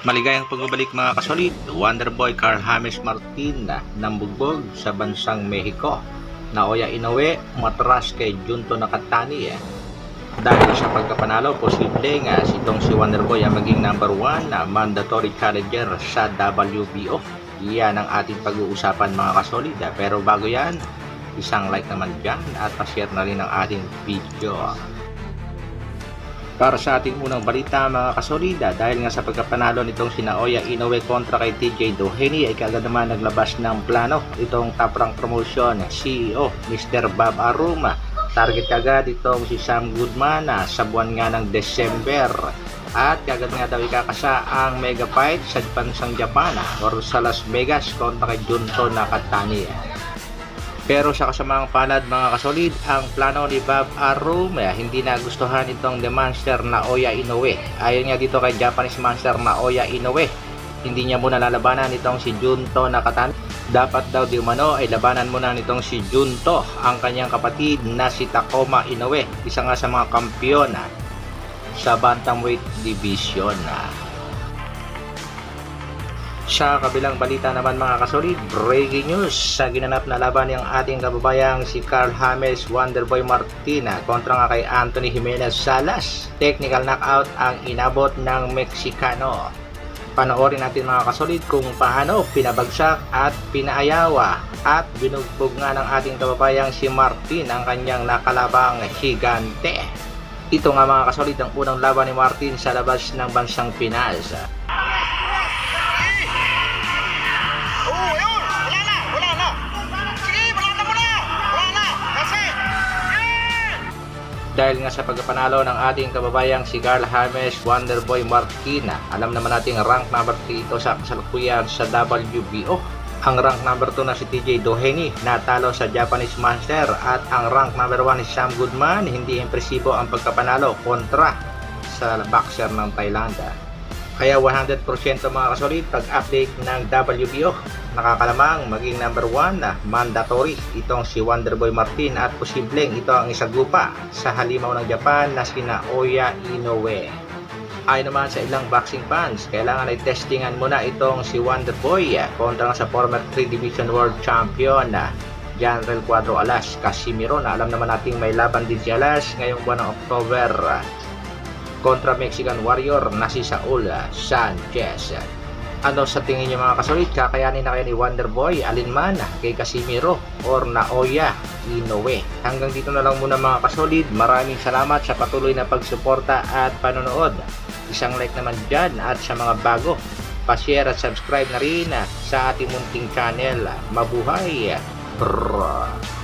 Maligayang pagbabalik mga kasolid, Wonderboy Carl James Martin nambugbog sa bansang Mexico. Naoya Inoue matras kay Junto Nakatani. Dahil sa pagkapanalo, posible nga si Wonderboy ang maging number 1 na mandatory challenger sa WBO. Yan ang ating pag-uusapan mga kasolid. Pero bago yan, isang like naman dyan at pa-share na rin ang ating video. Para sa ating unang balita mga kasolida, dahil nga sa pagkapanalo nitong si Naoya Inoue kontra kay TJ Doheny ay kaagad naman naglabas ng plano itong Top Rank Promotion CEO Mr. Bob Aruma. Target kagad itong si Sam Goodman sa buwan nga ng December at kagad nga daw ikakasa ang mega fight sa bansang Japan or sa Las Vegas kontra kay Junto Nakatani. Pero sa kasamaang palad mga kasolid, ang plano ni Bob Aruma hindi nagustuhan itong The Monster Naoya Inoue. Ayon nga dito kay Japanese Monster Naoya Inoue, hindi niya muna lalabanan itong si Junto Nakatani. Dapat daw di umano ay labanan muna nitong si Junto ang kanyang kapatid na si Takuma Inoue, isa nga sa mga kampiyon sa bantamweight division. Sa kabilang balita naman mga kasolid, breaking news sa ginanap na laban ng ating kababayang si Carl James Wonderboy Martin kontra nga kay Anthony Jimenez Salas. Technical knockout ang inabot ng Meksikano. Panoorin natin mga kasolid kung paano pinabagsak at pinaayawa at binugbog nga ng ating kababayang si Martin ang kanyang nakalabang higante. Ito nga mga kasolid ang unang laban ni Martin sa labas ng bansang Pinas. Dahil nga sa pagkapanalo ng ating kababayang si Carl James Wonderboy Martin, alam naman natin rank number 3 ito sa kasalukuyan sa WBO. Ang rank number 2 na si TJ Doheny natalo sa Japanese Monster at ang rank number 1 ni Sam Goodman, hindi impresibo ang pagkapanalo kontra sa boxer ng Thailand. Kaya 100% mga kasolid pag-update ng WBO, nakakalamang maging number 1 na mandatory itong si Wonderboy Martin at posibleng ito ang isagupa sa halimaw ng Japan na si Naoya Inoue. Ayon naman sa ilang boxing fans, kailangan ay testingan muna itong si Wonderboy kontra sa former 3 Division World Champion General Cuadro Alas Casimiro na alam naman nating may laban din si Alas ngayong buwan ng October kontra Mexican Warrior na si Saul Sanchez. Ano sa tingin niyo mga kasolid, kakayanin na kaya ni Wonderboy alinman kay Casimiro or Naoya Inoue? Hanggang dito na lang muna mga kasolid. Maraming salamat sa patuloy na pagsuporta at panonood. Isang like naman dyan at sa mga bago, pa-share at subscribe na rin sa ating munting channel. Mabuhay! Brrr.